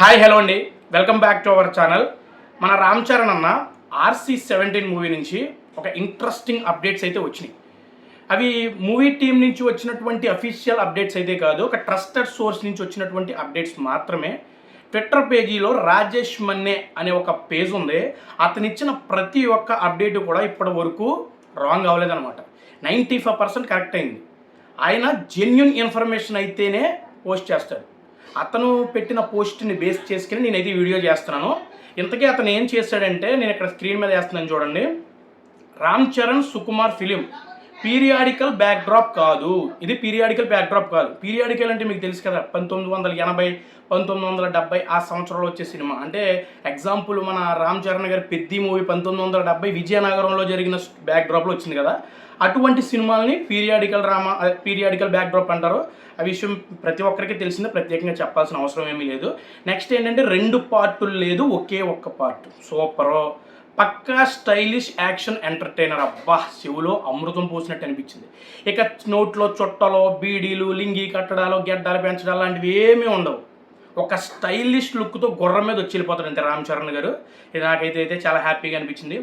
Hi hello అండి, welcome back to our channel. మన రామ్ చరణ్ అన్న RC-17 మూవీ నుంచి ఒక ఇంట్రెస్టింగ్ అప్డేట్స్ అయితే వచ్చినాయి. అవి మూవీ టీం నుంచి వచ్చినటువంటి అఫీషియల్ అప్డేట్స్ అయితే కాదు, ఒక ట్రస్టెడ్ సోర్స్ నుంచి వచ్చినటువంటి అప్డేట్స్ మాత్రమే. ట్విట్టర్ పేజీలో రాజేష్ మన్నే అనే ఒక పేజ్ ఉంది. అతను ఇచ్చిన ప్రతి ఒక్క అప్డేట్ కూడా ఇప్పటి వరకు రాంగ్ అవ్వలేదన్నమాట. 95% కరెక్ట్ అయింది. ఆయన జెన్యున్ ఇన్ఫర్మేషన్ అయితేనే పోస్ట్ చేస్తాడు. అతను పెట్టిన పోస్ట్ని బేస్ చేసుకుని నేనైతే వీడియో చేస్తున్నాను. ఇంతకీ అతను ఏం చేశాడంటే, నేను ఇక్కడ స్క్రీన్ మీద వేస్తున్నాను చూడండి. Ram Charan Sukumar film periodical backdrop కాదు. ఇది పీరియాడికల్ బ్యాక్డ్రాప్ కాదు. పీరియాడికల్ అంటే మీకు తెలుసు కదా, 1980 1970 ఆ సంవత్సరంలో వచ్చే సినిమా. అంటే ఎగ్జాంపుల్ మన రామ్ చరణ్ గారి పెద్ది మూవీ 1970 విజయనగరంలో జరిగిన బ్యాక్డ్రాప్లో వచ్చింది కదా, అటువంటి సినిమాలని పీరియాడికల్ బ్యాక్డ్రాప్ అంటారు. ఆ విషయం ప్రతి ఒక్కరికి తెలిసిందే, ప్రత్యేకంగా చెప్పాల్సిన అవసరం ఏమీ లేదు. నెక్స్ట్ ఏంటంటే 2 పార్టులు లేదు, ఒకే ఒక్క పార్ట్. సూపరు, పక్కా స్టైలిష్ యాక్షన్ ఎంటర్టైనర్. అబ్బా, చెవులో అమృతం పోసినట్టు అనిపించింది. ఇక నోట్లో చుట్టలో బీడీలు, లింగి కట్టడాలు, గెడ్డాలు పెంచడాలు లాంటివి ఏమీ ఉండవు. ఒక స్టైలిష్ లుక్తో గుర్రం మీద వచ్చి వెళ్ళిపోతాడు అంతే రామ్ చరణ్ గారు. ఇది నాకైతే చాలా హ్యాపీగా అనిపించింది.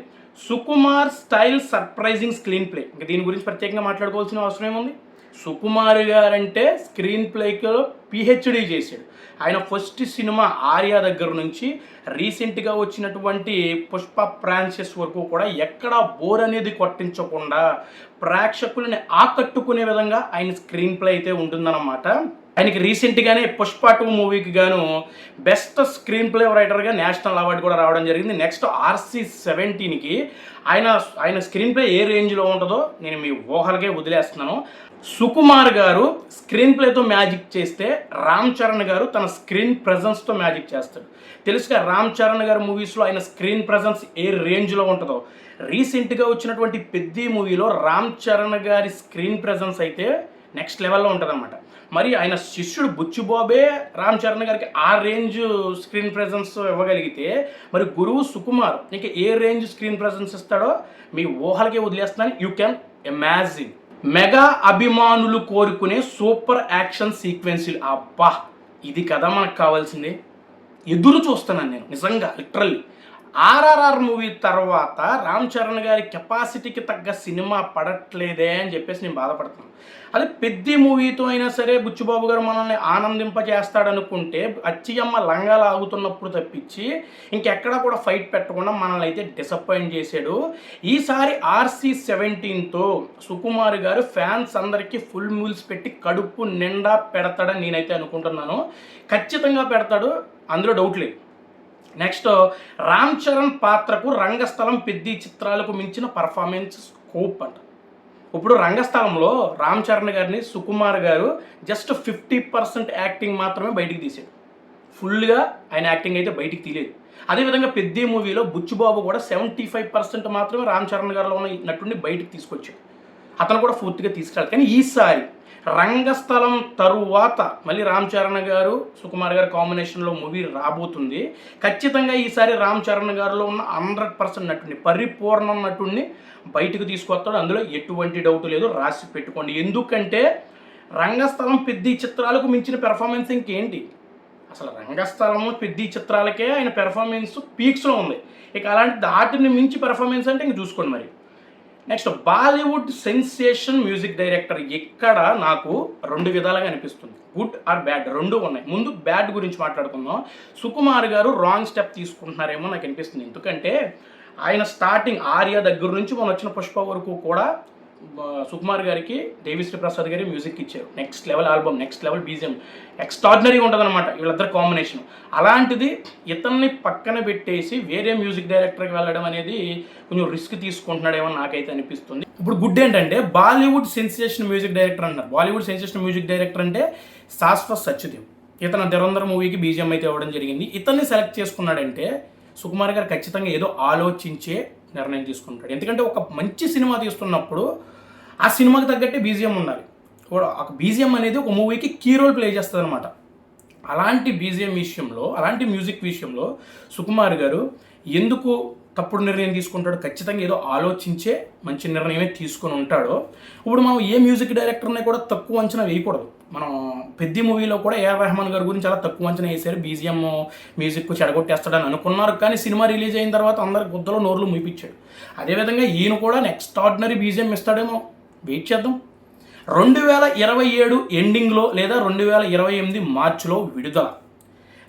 Sukumar style surprising screen play, ఇంకా దీని గురించి ప్రత్యేకంగా మాట్లాడుకోవాల్సిన అవసరం ఏముంది. సుకుమార్ గారంటే స్క్రీన్ ప్లేలో పిహెచ్డి చేశాడు. ఆయన ఫస్ట్ సినిమా ఆర్యా దగ్గర నుంచి రీసెంట్గా వచ్చినటువంటి పుష్ప ఫ్రాంచైజ్ వరకు కూడా ఎక్కడా బోర్ అనేది కొట్టించకుండా ప్రేక్షకులని ఆకట్టుకునే విధంగా ఆయన స్క్రీన్ ప్లే అయితే ఉంటుందన్నమాట. ఆయనకి రీసెంట్గానే పుష్ప 2 మూవీకి గాను బెస్ట్ స్క్రీన్ ప్లే రైటర్గా నేషనల్ అవార్డు కూడా రావడం జరిగింది. నెక్స్ట్ RC-17కి ఆయన స్క్రీన్ ప్లే ఏ రేంజ్లో ఉంటుందో నేను మీ ఊహలకే వదిలేస్తున్నాను. సుకుమార్ గారు స్క్రీన్ ప్లేతో మ్యాజిక్ చేస్తే రామ్ చరణ్ గారు తన స్క్రీన్ ప్రెజెన్స్తో మ్యాజిక్ చేస్తాడు. తెలుసుగా రామ్ చరణ్ గారి మూవీస్లో ఆయన స్క్రీన్ ప్రెజెన్స్ ఏ రేంజ్లో ఉంటుందో. రీసెంట్గా వచ్చినటువంటి పెద్ది మూవీలో రామ్ చరణ్ గారి స్క్రీన్ ప్రెజెన్స్ అయితే నెక్స్ట్ లెవెల్లో ఉంటుందన్నమాట. మరి ఆయన శిష్యుడు బుచ్చిబాబే రామ్ చరణ్ గారికి ఆ రేంజ్ స్క్రీన్ ప్రెజెన్స్ ఇవ్వగలిగితే, మరి గురువు సుకుమార్ ఇంకా ఏ రేంజ్ స్క్రీన్ ప్రెజెన్స్ ఇస్తాడో మీ ఊహలకే వదిలేస్తున్నాను. You can imagine. మెగా అభిమానులు కోరుకునే సూపర్ యాక్షన్ సీక్వెన్స్లు. అబ్బా, ఇది కదా మనకు కావాల్సింది. ఎదురు చూస్తున్నాను నేను నిజంగా, లిటరల్లీ. RRR మూవీ తర్వాత రామ్ చరణ్ గారి కెపాసిటీకి తగ్గ సినిమా పడట్లేదే అని చెప్పేసి నేను బాధపడుతున్నాను. అదే పెద్ద మూవీతో అయినా సరే బుచ్చిబాబు గారు మనల్ని ఆనందింపజేస్తాడనుకుంటే అచ్చియమ్మ లంగా లాగుతున్నప్పుడు తప్పించి ఇంకెక్కడా కూడా ఫైట్ పెట్టకుండా మనల్ని అయితే డిసప్పాయింట్ చేశాడు. ఈసారి RC-17తో సుకుమార్ గారు ఫ్యాన్స్ అందరికీ ఫుల్ మీల్స్ పెట్టి కడుపు నిండా పెడతాడని నేనైతే అనుకుంటున్నాను. ఖచ్చితంగా పెడతాడు, అందులో డౌట్ లేదు. నెక్స్ట్, రామ్ చరణ్ పాత్రకు రంగస్థలం పెద్ద చిత్రాలకు మించిన పర్ఫార్మెన్స్ స్కోప్ అంట. ఇప్పుడు రంగస్థలంలో రామ్ చరణ్ గారిని సుకుమార్ గారు జస్ట్ 50% యాక్టింగ్ మాత్రమే బయటికి తీసాడు. ఫుల్గా ఆయన యాక్టింగ్ అయితే బయటికి తీయలేదు. అదేవిధంగా పెద్ద మూవీలో బుచ్చిబాబు కూడా 75% మాత్రమే రామ్ చరణ్ గారిలో ఉన్న నటుడిని బయటికి తీసుకొచ్చాడు. అతను కూడా పూర్తిగా తీసుకెళ్ళాలి. కానీ ఈసారి రంగస్థలం తరువాత మళ్ళీ రామ్ చరణ్ గారు సుకుమార్ గారి కాంబినేషన్లో మూవీ రాబోతుంది. ఖచ్చితంగా ఈసారి రామ్ చరణ్ గారిలో ఉన్న 100% నటుడిని, పరిపూర్ణ నటుడిని బయటకు తీసుకొస్తాడు. అందులో ఎటువంటి డౌట్ లేదు, రాసి పెట్టుకోండి. ఎందుకంటే రంగస్థలం పెద్ద చిత్రాలకు మించిన పెర్ఫార్మెన్స్ ఇంకేంటి. అసలు రంగస్థలము పెద్ద చిత్రాలకే ఆయన పెర్ఫార్మెన్స్ పీక్స్లో ఉంది. ఇక అలాంటి దాటిని మించి పెర్ఫార్మెన్స్ అంటే ఇంక చూసుకోండి. మరి next, Bollywood sensation music director. ఇక్కడ నాకు 2 విధాలుగా అనిపిస్తుంది, గుడ్ ఆర్ బ్యాడ్, 2 ఉన్నాయి. ముందు బ్యాడ్ గురించి మాట్లాడుకుందాం. సుకుమార్ గారు రాంగ్ స్టెప్ తీసుకుంటున్నారేమో నాకు అనిపిస్తుంది. ఎందుకంటే ఆయన స్టార్టింగ్ ఆర్య దగ్గర నుంచి మనం వచ్చిన పుష్ప వరకు కూడా సుకుమార్ గారికి దేవిశ్రీ ప్రసాద్ గారి మ్యూజిక్ ఇచ్చారు. Next level album, next level BGM, ఎక్స్ట్రాడినరీగా ఉంటుంది అనమాట వీళ్ళిద్దరు కాంబినేషన్. అలాంటిది ఇతన్ని పక్కన పెట్టేసి వేరే మ్యూజిక్ డైరెక్టర్కి వెళ్ళడం అనేది కొంచెం రిస్క్ తీసుకుంటున్నాడేమో నాకైతే అనిపిస్తుంది. ఇప్పుడు గుడ్ ఏంటంటే బాలీవుడ్ సెన్సేషన్ మ్యూజిక్ డైరెక్టర్ అంటారు. బాలీవుడ్ సెన్సేషన్ మ్యూజిక్ డైరెక్టర్ అంటే శాశ్వత్ సత్యదేవ్. ఇతను ధురంధర్ మూవీకి బీజిఎం అయితే ఇవ్వడం జరిగింది. ఇతన్ని సెలెక్ట్ చేసుకున్నాడంటే సుకుమార్ గారు ఖచ్చితంగా ఏదో ఆలోచించే నిర్ణయం తీసుకుంటాడు. ఎందుకంటే ఒక మంచి సినిమా తీస్తున్నప్పుడు ఆ సినిమాకి తగ్గట్టే బీజిఎం ఉండాలి. ఒక బీజిఎం అనేది ఒక మూవీకి కీ రోల్ ప్లే చేస్తుంది అనమాట. అలాంటి బీజిఎం విషయంలో, అలాంటి మ్యూజిక్ విషయంలో సుకుమార్ గారు ఎందుకు తప్పుడు నిర్ణయం తీసుకుంటాడు? ఖచ్చితంగా ఏదో ఆలోచించే మంచి నిర్ణయమే తీసుకొని ఉంటాడో. ఇప్పుడు మనం ఏ మ్యూజిక్ డైరెక్టర్ని కూడా తక్కువ అంచనా వేయకూడదు. మనం పెద్ద మూవీలో కూడా ఏఆర్ రెహమాన్ గారి గురించి చాలా తక్కువ అంచనా వేశారు. బీజిఎం మ్యూజిక్ చెడగొట్టేస్తాడని అనుకున్నారు, కానీ సినిమా రిలీజ్ అయిన తర్వాత అందరి గుద్దలో నోర్లు మూపించాడు. అదేవిధంగా ఈయన కూడా నెక్స్ట్ ఆర్డినరీ బీజిఎం ఇస్తాడేమో, వెయిట్ చేద్దాం. 2027 ఎండింగ్లో లేదా 2028 మార్చిలో విడుదల.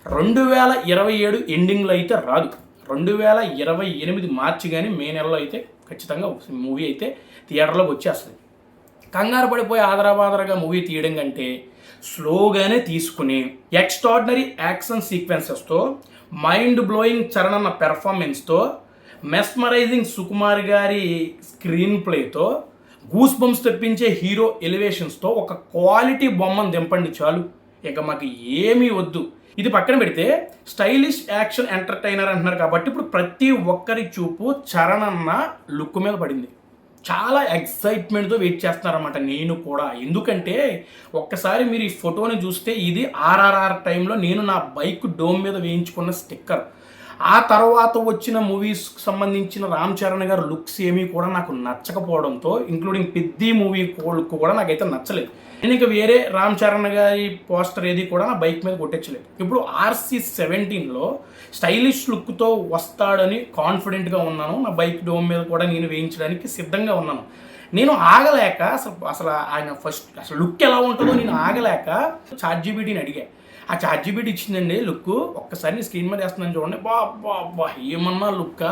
2027 ఎండింగ్లో అయితే రాదు, 2028 మార్చి కానీ మే నెలలో అయితే ఖచ్చితంగా మూవీ అయితే థియేటర్లోకి వచ్చేస్తుంది. కంగారు పడిపోయి ఆదరాబాదరగా మూవీ తీయడం కంటే స్లోగానే తీసుకుని ఎక్స్ట్రాడినరీ యాక్షన్ సీక్వెన్సెస్తో, మైండ్ బ్లోయింగ్ చరణ్ అన్న పెర్ఫార్మెన్స్తో, మెస్మరైజింగ్ సుకుమార్ గారి స్క్రీన్ ప్లేతో, గూస్ బంప్స్ తెప్పించే హీరో ఎలివేషన్స్తో ఒక క్వాలిటీ బొమ్మను దింపండి చాలు, ఇక మాకు ఏమీ వద్దు. ఇది పక్కన పెడితే స్టైలిష్ యాక్షన్ ఎంటర్టైనర్ అంటున్నారు కాబట్టి ఇప్పుడు ప్రతి ఒక్కరి చూపు చరణ్ అన్న లుక్ మీద పడింది. చాలా ఎక్సైట్మెంట్తో వెయిట్ చేస్తున్నారన్నమాట, నేను కూడా. ఎందుకంటే ఒక్కసారి మీరు ఈ ఫోటోని చూస్తే ఇది ఆర్ఆర్ఆర్ టైంలో నేను నా బైక్ డోమ్ మీద వేయించుకున్న స్టిక్కర్. ఆ తర్వాత వచ్చిన మూవీస్కి సంబంధించిన రామ్ చరణ్ గారి లుక్స్ ఏమీ కూడా నాకు నచ్చకపోవడంతో, ఇంక్లూడింగ్ పెద్ద మూవీ లుక్ కూడా నాకైతే నచ్చలేదు. నేను ఇక వేరే రామ్ చరణ్ గారి పోస్టర్ ఏది కూడా నా బైక్ మీద కొట్టించలేదు. ఇప్పుడు RC17లో స్టైలిష్ లుక్తో వస్తాడని కాన్ఫిడెంట్గా ఉన్నాను. నా బైక్ డోమ్ మీద కూడా నేను వేయించడానికి సిద్ధంగా ఉన్నాను. నేను ఆగలేక అసలు ఆయన అసలు లుక్ ఎలా ఉంటుందో నేను ఆగలేక ChatGPTని అడిగా. ఆ ChatGPT ఇచ్చిందండి లుక్, ఒక్కసారి నీ స్క్రీన్ మీద వేస్తున్నాను చూడండి. బా ఏమన్నా లుక్క.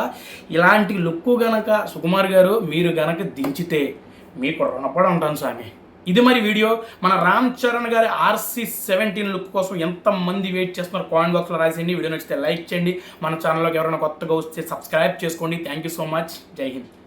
ఇలాంటి లుక్ గనక సుకుమార్ గారు మీరు గనక దించితే మీకు రుణపడి ఉంటాను స్వామి. ఇది మరి వీడియో. మన రామ్ చరణ్ గారి RC17 లుక్ కోసం ఎంతమంది వెయిట్ చేస్తున్నారు కామెంట్ బాక్స్లో రాసేయండి. వీడియో నచ్చితే లైక్ చేయండి. మన ఛానల్లోకి ఎవరైనా కొత్తగా వస్తే సబ్స్క్రైబ్ చేసుకోండి. Thank you so much. జై హింద్.